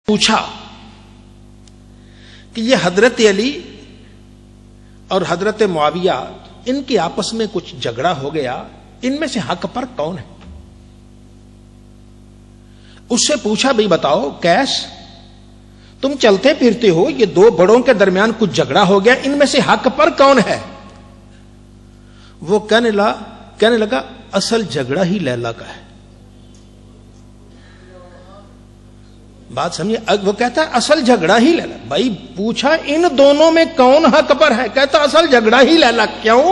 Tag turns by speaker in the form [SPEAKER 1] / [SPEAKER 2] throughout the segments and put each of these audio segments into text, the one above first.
[SPEAKER 1] پوچھا کہ یہ حضرت علی اور حضرت معاویہ ان کے آپس میں کچھ جھگڑا ہو گیا، ان میں سے حق پر کون ہے؟ اس سے پوچھا بھئی بتاؤ کیس تم چلتے پھرتے ہو، یہ دو بڑوں کے درمیان کچھ جھگڑا ہو گیا، ان میں سے حق پر کون ہے؟ وہ کہنے لگا اصل جھگڑا ہی لیلا کا ہے۔ بات سمجھے؟ وہ کہتا ہے اصل جھگڑا ہی لیلا۔ بھائی پوچھا ان دونوں میں کون حق پر ہے؟ کہتا اصل جھگڑا ہی لیلا۔ کیوں؟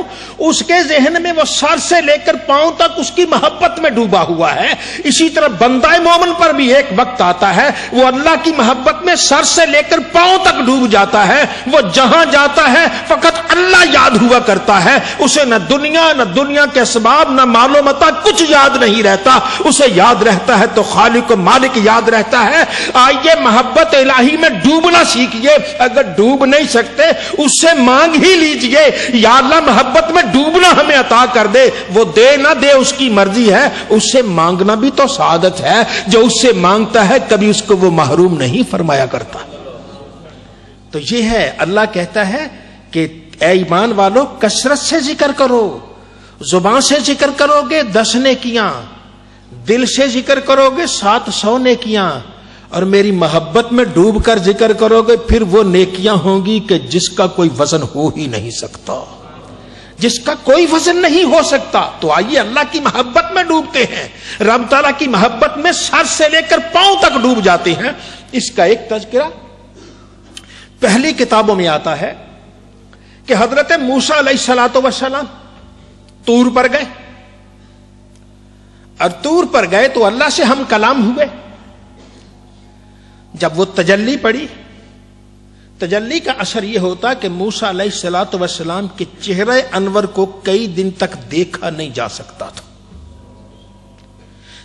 [SPEAKER 1] اس کے ذہن میں وہ سر سے لے کر پاؤں تک اس کی محبت میں ڈوبا ہوا ہے۔ اسی طرح بندہ مومن پر بھی ایک وقت آتا ہے وہ اللہ کی محبت میں سر سے لے کر پاؤں تک ڈوب جاتا ہے، وہ جہاں جاتا ہے فقط اللہ یاد ہوا کرتا ہے، اسے نہ دنیا کے اسباب نہ مال و متاع کچھ یاد نہیں رہتا، اسے یاد رہتا ہے تو خالق و مالک یاد رہتا ہے۔ آئیے محبت الہی میں ڈوبنا سیکھیے، اگر ڈوب نہیں سکتے اس سے مانگ ہی لیجئے، یا اللہ محبت میں ڈوبنا ہمیں عطا کر دے، وہ دے نہ دے اس کی مرضی ہے، اس سے مانگنا بھی تو سعادت ہے، جو اس سے مانگتا ہے کبھی اس کو وہ محروم نہیں فرمایا کرتا۔ تو یہ ہے اللہ کہتا ہے کہ اے ایمان والو کثرت سے ذکر کرو، زبان سے ذکر کرو گے 10 نیکیاں، دل سے ذکر کرو گے 700 نیکیاں، اور میری محبت میں ڈوب کر ذکر کرو گے پھر وہ نیکیاں ہوں گی کہ جس کا کوئی وزن ہو ہی نہیں سکتا، جس کا کوئی وزن نہیں ہو سکتا۔ تو آئیے اللہ کی محبت میں ڈوبتے ہیں، رب تعالیٰ کی محبت میں سر سے لے کر پاؤں تک ڈوب جاتے ہیں۔ اس کا ایک تذکرہ پہلی کتابوں میں آتا ہے کہ حضرت موسیٰ علیہ السلام طور پر گئے، اور طور پر گئے تو اللہ سے ہم کلام ہوئے۔ جب وہ تجلی پڑی، تجلی کا اثر یہ ہوتا کہ موسیٰ علیہ السلام کے چہرے انور کو کئی دن تک دیکھا نہیں جا سکتا تھا۔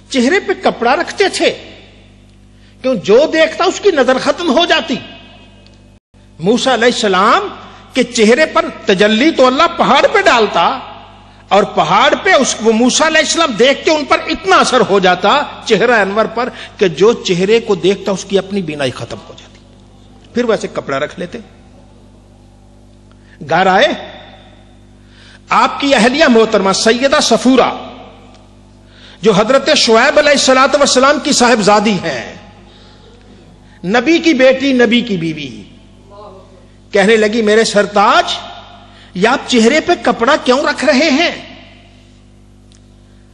[SPEAKER 1] چہرے پہ کپڑا رکھتے تھے کیوں؟ جو دیکھتا اس کی نظر ختم ہو جاتی۔ موسیٰ علیہ السلام کے چہرے پر تجلی تو اللہ پہاڑ پہ ڈالتا، اور پہاڑ پہ وہ موسیٰ علیہ السلام دیکھ کے ان پر اتنا اثر ہو جاتا چہرہ انور پر کہ جو چہرے کو دیکھتا اس کی اپنی بینائی ختم ہو جاتی۔ پھر ویسے کپڑا رکھ لیتے۔ گھر آئے، آپ کی اہلیہ محترمہ سیدہ صفورہ جو حضرت شعیب علیہ السلام کی صاحبزادی ہیں، نبی کی بیٹی، نبی کی بیوی، کہنے لگی میرے سرتاج یہ آپ چہرے پہ کپڑا کیوں رکھ رہے ہیں؟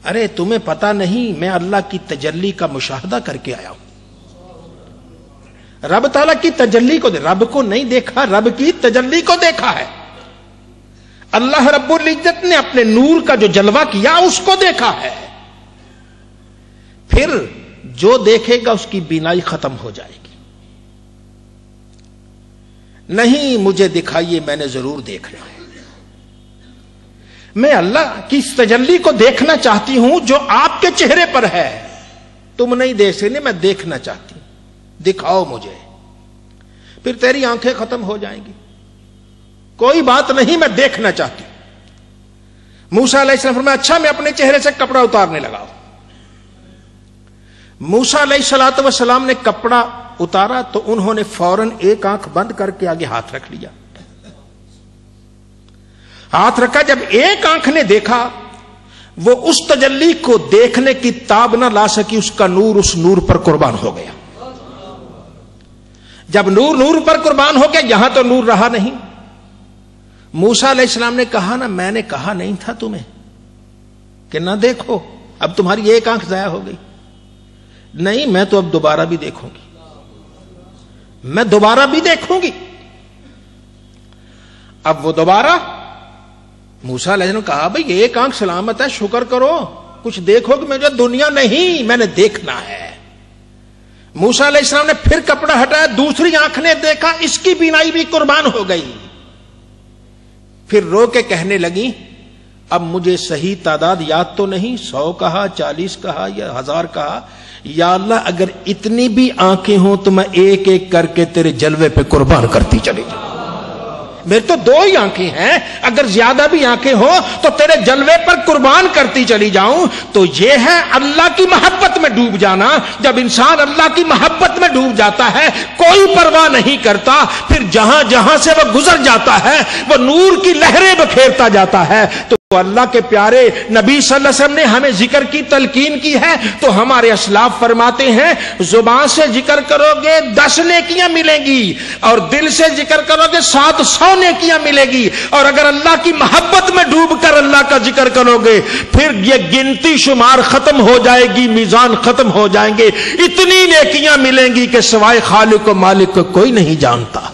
[SPEAKER 1] ارے تمہیں پتا نہیں میں اللہ کی تجلی کا مشاہدہ کر کے آیا ہوں۔ رب تعالیٰ کی تجلی کو رب کو نہیں دیکھا، رب کی تجلی کو دیکھا ہے۔ اللہ رب العزت نے اپنے نور کا جو جلوہ کیا اس کو دیکھا ہے۔ پھر جو دیکھے گا اس کی بینائی ختم ہو جائے گی۔ نہیں مجھے دکھائیے، میں نے ضرور دیکھ لیا ہے۔ میں اللہ کی اس تجلی کو دیکھنا چاہتی ہوں جو آپ کے چہرے پر ہے، تم نہیں دیکھ سکتے، میں دیکھنا چاہتی ہوں، دکھاؤ مجھے، پھر تیری آنکھیں ختم ہو جائیں گی۔ کوئی بات نہیں، میں دیکھنا چاہتی ہوں۔ موسیٰ علیہ السلام فرمایا اچھا، میں اپنے چہرے سے کپڑا اتارنے لگا۔ موسیٰ علیہ السلام نے کپڑا اتارا تو انہوں نے فوراً ایک آنکھ بند کر کے آگے ہاتھ رکھ لیا۔ ہاتھ رکھا، جب ایک آنکھ نے دیکھا وہ اس تجلی کو دیکھنے کی تاب نہ لا سکی، اس کا نور اس نور پر قربان ہو گیا۔ جب نور پر قربان ہو گیا، یہاں تو نور رہا نہیں۔ موسیٰ علیہ السلام نے کہا نا میں نے کہا نہیں تھا تمہیں کہ نہ دیکھو، اب تمہاری ایک آنکھ ضائع ہو گئی۔ نہیں میں تو اب دوبارہ بھی دیکھوں گی، میں دوبارہ بھی دیکھوں گی۔ اب وہ دوبارہ موسیٰ علیہ السلام نے کہا بھئی ایک آنکھ سلامت ہے، شکر کرو، کچھ دیکھو کہ مجھے دنیا نہیں، میں نے دیکھنا ہے۔ موسیٰ علیہ السلام نے پھر کپڑا ہٹایا، دوسری آنکھ نے دیکھا، اس کی بینائی بھی قربان ہو گئی۔ پھر رو کے کہنے لگی اب مجھے صحیح تعداد یاد تو نہیں، 100 کہا، 40 کہا یا 1000 کہا، یا اللہ اگر اتنی بھی آنکھیں ہوں تو میں ایک ایک کر کے تیرے جلوے پہ قربان کرتی چلی جاؤں۔ میرے تو 2 ہی آنکھیں ہیں، اگر زیادہ بھی آنکھیں ہو تو تیرے جلوے پر قربان کرتی چلی جاؤں۔ تو یہ ہے اللہ کی محبت میں ڈوب جانا۔ جب انسان اللہ کی محبت میں ڈوب جاتا ہے، کوئی پرواہ نہیں کرتا، پھر جہاں جہاں سے وہ گزر جاتا ہے وہ نور کی لہریں بکھیرتا جاتا ہے۔ تو اللہ کے پیارے نبی صلی اللہ علیہ وسلم نے ہمیں ذکر کی تلقین کی ہے، تو ہمارے اسلاف فرماتے ہیں زبان سے ذکر کرو گے 10 نیکیاں ملیں گی، اور دل سے ذکر کرو گے 700 نیکیاں ملے گی، اور اگر اللہ کی محبت میں ڈوب کر اللہ کا ذکر کرو گے پھر یہ گنتی شمار ختم ہو جائے گی، میزان ختم ہو جائیں گے، اتنی نیکیاں ملیں گی کہ سوائے خالق و مالک کو کوئی نہیں جانتا۔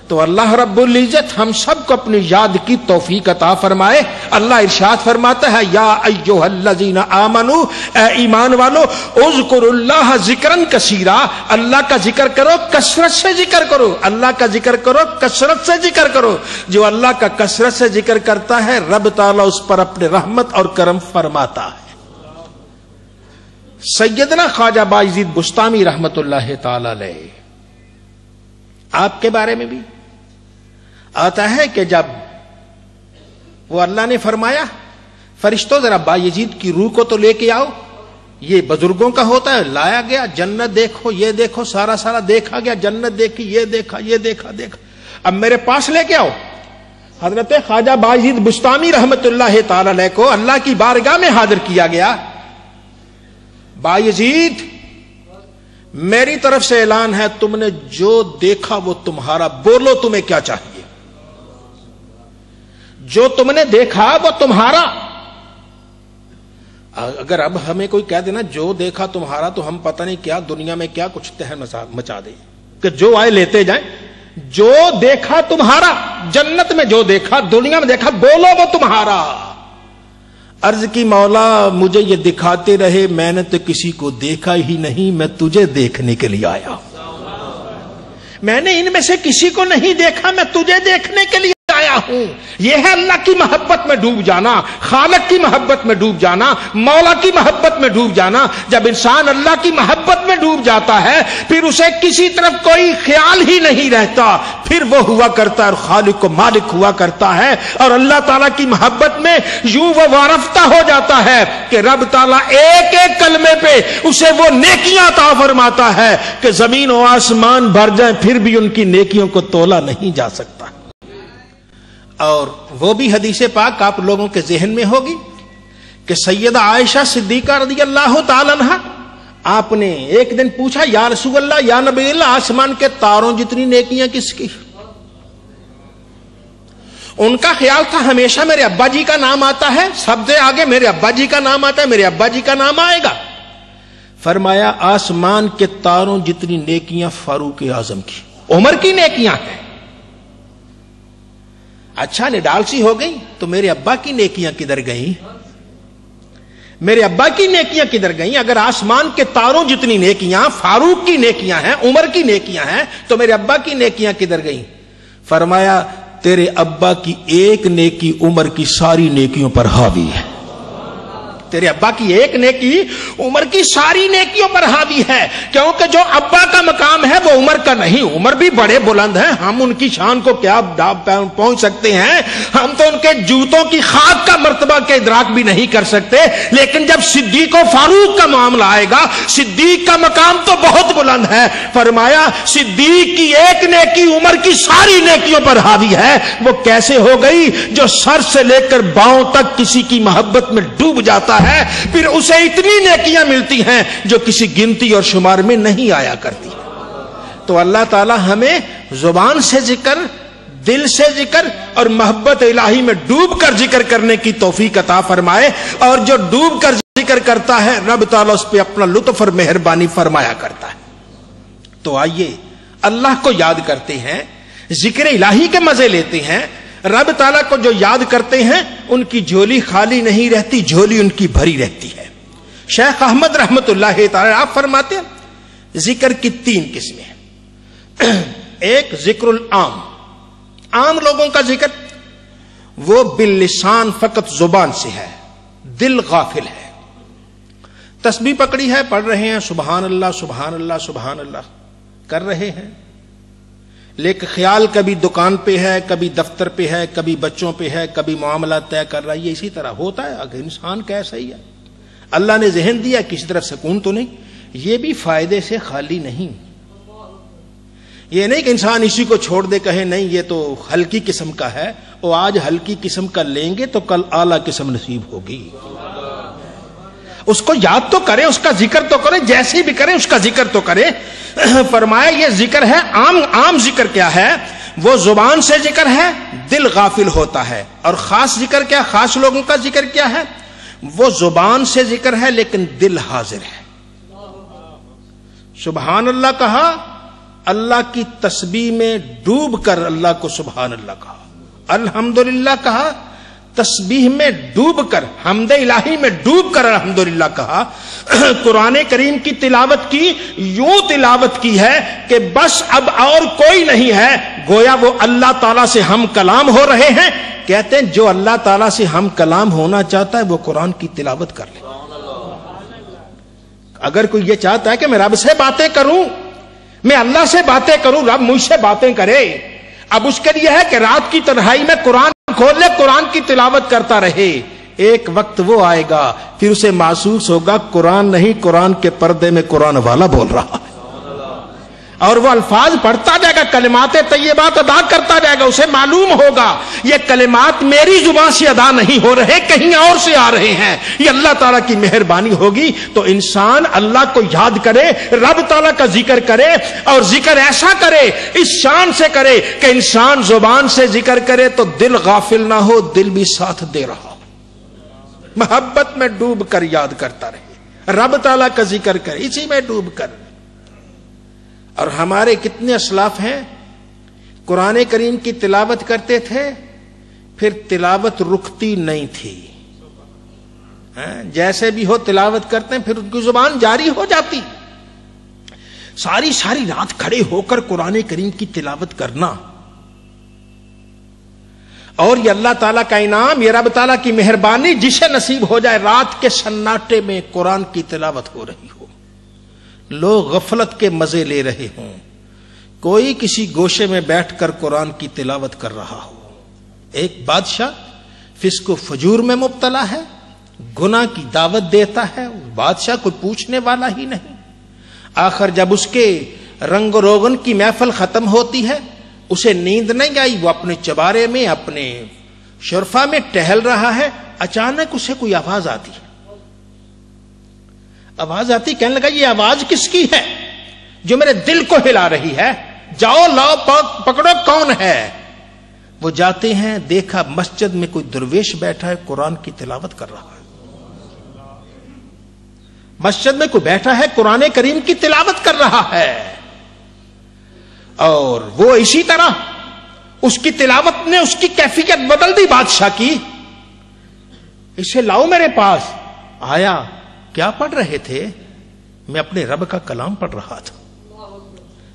[SPEAKER 1] تو اللہ رب العزت ہم سب کو اپنی یاد کی توفیق عطا فرمائے۔ اللہ ارشاد فرماتا ہے یا ایھا الذین آمنو، اے ایمان والو، اذکروا اللہ ذکرا کثیرا، اللہ کا ذکر کرو، کثرت سے ذکر کرو، اللہ کا ذکر کرو، کثرت سے ذکر کرو۔ جو اللہ کا کثرت سے ذکر کرتا ہے رب تعالیٰ اس پر اپنے رحمت اور کرم فرماتا ہے۔ سیدنا خواجہ بایزید بسطامی رحمت اللہ تعالی علیہ، آپ کے بارے میں بھی آتا ہے کہ جب وہ اللہ نے فرمایا فرشتوں ذرا بایزید کی روح کو تو لے کے آؤ، یہ بزرگوں کا ہوتا ہے، لایا گیا، جنت دیکھو، یہ دیکھو، سارا دیکھا گیا، جنت دیکھی، یہ دیکھا، یہ دیکھا، اب میرے پاس لے کے آؤ۔ حضرت خواجہ بایزید بسطامی رحمت اللہ تعالی علیہ کو اللہ کی بارگاہ میں حاضر کیا گیا۔ بایزید، میری طرف سے اعلان ہے، تم نے جو دیکھا وہ تمہارا، بولو تمہیں کیا چاہیے؟ جو تم نے دیکھا وہ تمہارا۔ اگر اب ہمیں کوئی کہہ دینا جو دیکھا تمہارا، تو ہم پتہ نہیں کیا دنیا میں کیا کچھ تہن مچا دیں کہ جو آئے لیتے جائیں۔ جو دیکھا تمہارا، جنت میں جو دیکھا، دنیا میں دیکھا، بولو وہ تمہارا۔ عرض کی مولا مجھے یہ دکھاتے رہے، میں نے تو کسی کو دیکھا ہی نہیں، میں تجھے دیکھنے کے لیے آیا ہوں۔ میں نے ان میں سے کسی کو نہیں دیکھا، میں تجھے دیکھنے کے لیے آیا ہوں۔ یہ ہے اللہ کی محبت میں ڈوب جانا، خالق کی محبت میں ڈوب جانا، مولا کی محبت میں ڈوب جانا۔ جب انسان اللہ کی محبت میں ڈوب جاتا ہے پھر اسے کسی طرف کوئی خیال ہی نہیں رہتا، پھر وہ ہوا کرتا ہے اور خالق و مالک ہوا کرتا ہے، اور اللہ تعالیٰ کی محبت میں یوں وہ وارفتہ ہو جاتا ہے کہ رب تعالیٰ ایک ایک کلمے پہ اسے وہ نیکیاں عطا فرماتا ہے کہ زمین و آسمان بھر جائیں پھر بھی ان کی نیکیوں کو تولا نہیں جا سکتا۔ اور وہ بھی حدیث پاک آپ لوگوں کے ذہن میں ہوگی کہ سیدہ عائشہ صدیقہ رضی اللہ تعالی عنہا، آپ نے ایک دن پوچھا یا رسول اللہ، یا نبی اللہ، آسمان کے تاروں جتنی نیکیاں کس کی؟ ان کا خیال تھا ہمیشہ میرے ابا جی کا نام آتا ہے، سب سے آگے میرے ابا جی کا نام آتا ہے، میرے ابا جی کا نام آئے گا۔ فرمایا آسمان کے تاروں جتنی نیکیاں فاروق اعظم کی، عمر کی نیکیاں ہیں۔ اچھا نڈال سی ہو گئی، تو میرے ابا کی نیکیاں کدھر گئیں؟ میرے ابا کی نیکیاں کدھر گئیں؟ اگر آسمان کے تاروں جتنی نیکیاں فاروق کی نیکیاں ہیں، عمر کی نیکیاں ہیں، تو میرے ابا کی نیکیاں کدھر گئیں؟ فرمایا تیرے ابا کی ایک نیکی عمر کی ساری نیکیوں پر حاوی ہے۔ تیرے ابا کی ایک نیکی عمر کی ساری نیکیوں پر حاوی ہے، کیونکہ جو ابا کا مقام ہے وہ عمر کا نہیں۔ عمر بھی بڑے بلند ہیں، ہم ان کی شان کو کیا پہنچ سکتے ہیں؟ ہم تو ان کے جوتوں کی خاک کا مرتبہ کے ادراک بھی نہیں کر سکتے، لیکن جب صدیق و فاروق کا معاملہ آئے گا، صدیق کا مقام تو بہت بلند ہے۔ فرمایا صدیق کی ایک نیکی عمر کی ساری نیکیوں پر حاوی ہے۔ وہ کیسے ہو گئی؟ جو سر سے لے کر باؤں تک کسی کی محبت میں ڈوب جاتا ہے، پھر اسے اتنی نیکیاں ملتی ہیں جو کسی گنتی اور شمار میں نہیں آیا کرتی۔ تو اللہ تعالی ہمیں زبان سے ذکر، دل سے ذکر اور محبت الہی میں ڈوب کر ذکر کرنے کی توفیق عطا فرمائے، اور جو ڈوب کر ذکر کرتا ہے رب تعالی اس پہ اپنا لطف اور مہربانی فرمایا کرتا ہے۔ تو آئیے اللہ کو یاد کرتے ہیں، ذکر الہی کے مزے لیتے ہیں۔ رب تعالیٰ کو جو یاد کرتے ہیں ان کی جھولی خالی نہیں رہتی، جھولی ان کی بھری رہتی ہے۔ شیخ احمد رحمت اللہ تعالی آپ فرماتے ہیں ذکر کی 3 قسمیں ہیں۔ ایک ذکر العام، عام لوگوں کا ذکر، وہ باللسان فقط زبان سے ہے، دل غافل ہے، تسبیح پکڑی ہے، پڑھ رہے ہیں سبحان اللہ سبحان اللہ سبحان اللہ کر رہے ہیں۔ لیکن خیال کبھی دکان پہ ہے، کبھی دفتر پہ ہے، کبھی بچوں پہ ہے، کبھی معاملات طے کر رہا ہے. یہ اسی طرح ہوتا ہے. اگر انسان کا ایسا ہی ہے. اللہ نے ذہن دیا، کسی طرف سکون تو نہیں. یہ بھی فائدے سے خالی نہیں. یہ نہیں کہ انسان اسی کو چھوڑ دے، کہے نہیں یہ تو ہلکی قسم کا ہے، وہ آج ہلکی قسم کا لیں گے تو کل اعلیٰ قسم نصیب ہوگی. اس کو یاد تو کرے، اس کا ذکر تو کرے، جیسی بھی کرے اس کا ذکر تو کرے. فرمایا یہ ذکر ہے عام ذکر کیا ہے؟ وہ زبان سے ذکر ہے، دل غافل ہوتا ہے. اور خاص ذکر کیا؟ خاص لوگوں کا ذکر کیا ہے؟ وہ زبان سے ذکر ہے لیکن دل حاضر ہے. سبحان اللہ کہا، اللہ کی تسبیح میں ڈوب کر اللہ کو سبحان اللہ کہا. الحمدللہ کہا، تسبیح میں ڈوب کر، حمد الہی میں ڈوب کر الحمدللہ کہا. قرآن کریم کی تلاوت کی، یوں تلاوت کی ہے کہ بس اب اور کوئی نہیں ہے، گویا وہ اللہ تعالیٰ سے ہم کلام ہو رہے ہیں. کہتے ہیں جو اللہ تعالیٰ سے ہم کلام ہونا چاہتا ہے وہ قرآن کی تلاوت کر لے. اگر کوئی یہ چاہتا ہے کہ میں رب سے باتیں کروں، میں اللہ سے باتیں کروں، رب مجھ سے باتیں کرے، اب اس کے لیے ہے کہ رات کی تنہائی میں قرآن کھول لے، قرآن کی تلاوت کرتا رہے. ایک وقت وہ آئے گا پھر اسے محسوس ہوگا قرآن نہیں، قرآن کے پردے میں قرآن والا بول رہا ہے. اور وہ الفاظ پڑھتا جائے گا، کلمات طیبات ادا کرتا جائے گا. اسے معلوم ہوگا یہ کلمات میری زبان سے ادا نہیں ہو رہے، کہیں اور سے آ رہے ہیں. یہ اللہ تعالیٰ کی مہربانی ہوگی. تو انسان اللہ کو یاد کرے، رب تعالیٰ کا ذکر کرے، اور ذکر ایسا کرے، اس شان سے کرے کہ انسان زبان سے ذکر کرے تو دل غافل نہ ہو، دل بھی ساتھ دے رہا ہو. محبت میں ڈوب کر یاد کرتا رہے، رب تعالیٰ کا ذکر کرے، اسی میں ڈوب کر. اور ہمارے کتنے اسلاف ہیں قرآن کریم کی تلاوت کرتے تھے، پھر تلاوت رکتی نہیں تھی. جیسے بھی ہو تلاوت کرتے ہیں، پھر ان کی زبان جاری ہو جاتی. ساری رات کھڑے ہو کر قرآن کریم کی تلاوت کرنا، اور یہ اللہ تعالیٰ کا انعام، یہ رب تعالیٰ کی مہربانی. جسے نصیب ہو جائے رات کے سناٹے میں قرآن کی تلاوت ہو رہی ہو، لوگ غفلت کے مزے لے رہے ہوں، کوئی کسی گوشے میں بیٹھ کر قرآن کی تلاوت کر رہا ہو. ایک بادشاہ فسق و فجور میں مبتلا ہے، گناہ کی دعوت دیتا ہے، بادشاہ کوئی پوچھنے والا ہی نہیں. آخر جب اس کے رنگ و روغن کی محفل ختم ہوتی ہے، اسے نیند نہیں آئی، وہ اپنے چبارے میں، اپنے شرفا میں ٹہل رہا ہے. اچانک اسے کوئی آواز آتی ہے، کہنے لگا یہ آواز کس کی ہے جو میرے دل کو ہلا رہی ہے؟ جاؤ لاؤ پکڑو کون ہے. وہ جاتے ہیں، دیکھا مسجد میں کوئی درویش بیٹھا ہے، قرآن کی تلاوت کر رہا ہے. مسجد میں کوئی بیٹھا ہے، قرآن کریم کی تلاوت کر رہا ہے. اور وہ اسی طرح اس کی تلاوت نے اس کی کیفیت بدل دی بادشاہ کی. اسے لاؤ میرے پاس. آیا، کیا پڑھ رہے تھے؟ میں اپنے رب کا کلام پڑھ رہا تھا،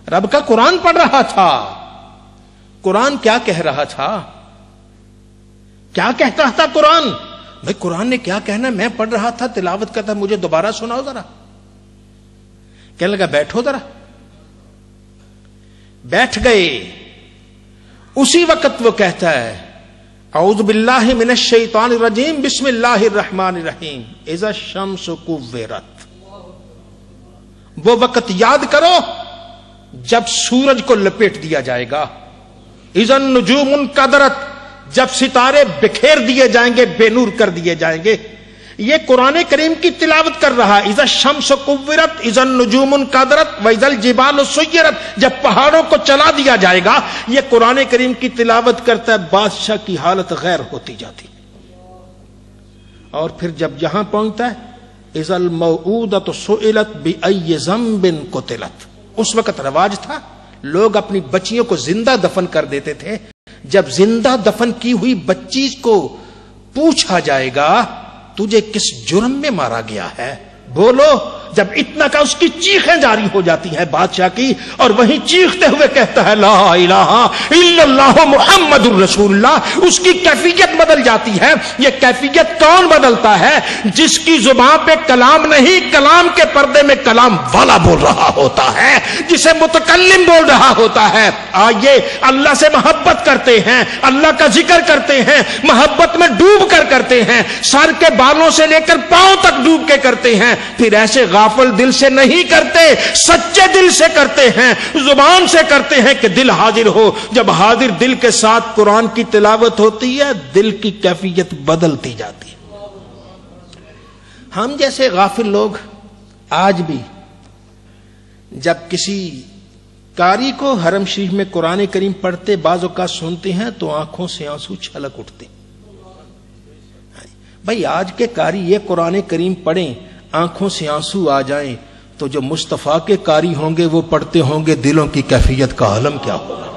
[SPEAKER 1] رب کا قرآن پڑھ رہا تھا. قرآن کیا کہہ رہا تھا؟ کیا کہتا تھا قرآن؟ بھائی قرآن نے کیا کہنا، میں پڑھ رہا تھا، تلاوت کرتا، مجھے دوبارہ سناؤ ذرا. کہنے لگا بیٹھو ذرا. بیٹھ گئے. اسی وقت وہ کہتا ہے اعوذ باللہ من الشیطان الرجیم بسم اللہ الرحمن الرحیم اذا الشمس کورت. وہ وقت یاد کرو جب سورج کو لپیٹ دیا جائے گا. اذا النجوم انکدرت، جب ستارے بکھیر دیے جائیں گے، بے نور کر دیے جائیں گے. یہ قرآن کریم کی تلاوت کر رہا ہے. اذا الشمس کورت اذا النجوم انکدرت واذا الجبال سیرت، جب پہاڑوں کو چلا دیا جائے گا. یہ قرآن کریم کی تلاوت کرتا ہے، بادشاہ کی حالت غیر ہوتی جاتی. اور پھر جب یہاں پہنچتا ہے اذا الموءودۃ سئلت بأی ذنب قتلت. اس وقت رواج تھا لوگ اپنی بچیوں کو زندہ دفن کر دیتے تھے. جب زندہ دفن کی ہوئی بچی کو پوچھا جائے گا تجھے کس جرم میں مارا گیا ہے، بولو، جب اتنا کا اس کی چیخیں جاری ہو جاتی ہیں بادشاہ کی، اور وہیں چیختے ہوئے کہتا ہے لا الہ الا اللہ محمد الرسول اللہ، اس کی کیفیت بدل جاتی ہے۔ یہ کیفیت کون بدلتا ہے؟ جس کی زبان پہ کلام نہیں، کلام کے پردے میں کلام والا بول رہا ہوتا ہے، جسے متکلم بول رہا ہوتا ہے۔ آئیے اللہ سے محبت کرتے ہیں، اللہ کا ذکر کرتے ہیں، محبت میں ڈوب کر کرتے ہیں، سر کے بالوں سے لے کر پاؤں تک ڈوب کے کرتے ہیں، پھر ایسے غافل دل سے نہیں کرتے، سچے دل سے کرتے ہیں، زبان سے کرتے ہیں کہ دل حاضر ہو۔ جب حاضر دل کے ساتھ قرآن کی تلاوت ہوتی ہے، دل کی کیفیت بدلتی جاتی ہے۔ ہم جیسے غافل لوگ آج بھی جب کسی قاری کو حرم شریف میں قرآن کریم پڑھتے بعض اوقات سنتے ہیں تو آنکھوں سے آنسو چھلک اٹھتے۔ بھائی آج کے قاری یہ قرآن کریم پڑھیں آنکھوں سے آنسو آ جائیں تو جو مصطفیٰ کے قاری ہوں گے وہ پڑھتے ہوں گے دلوں کی کیفیت کا عالم کیا ہوگا۔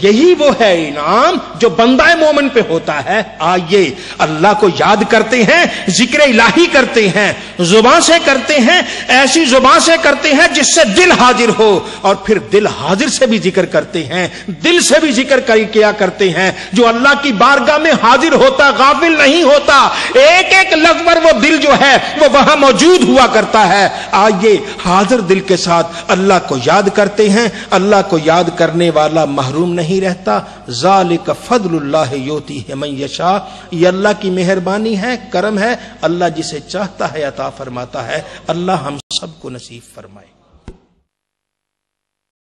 [SPEAKER 1] یہی وہ ہے انعام جو بندہ مومن پہ ہوتا ہے۔ آئیے اللہ کو یاد کرتے ہیں، ذکر الہی کرتے ہیں، زبان سے کرتے ہیں، ایسی زبان سے کرتے ہیں جس سے دل حاضر ہو، اور پھر دل حاضر سے بھی ذکر کرتے ہیں، دل سے بھی ذکر کیا کرتے ہیں۔ جو اللہ کی بارگاہ میں حاضر ہوتا غافل نہیں ہوتا، ایک ایک لفظ پر وہ دل جو ہے وہ وہاں موجود ہوا کرتا ہے۔ آئیے حاضر دل کے ساتھ اللہ کو یاد کرتے ہیں۔ اللہ کو یاد کرنے والا محروم نہیں رہتا۔ ذالک فضل اللہ یؤتیہ من یشاء، یہ اللہ کی مہربانی ہے، کرم ہے، اللہ جسے چاہتا ہے عطا فرماتا ہے۔ اللہ ہم سب کو نصیب فرمائے۔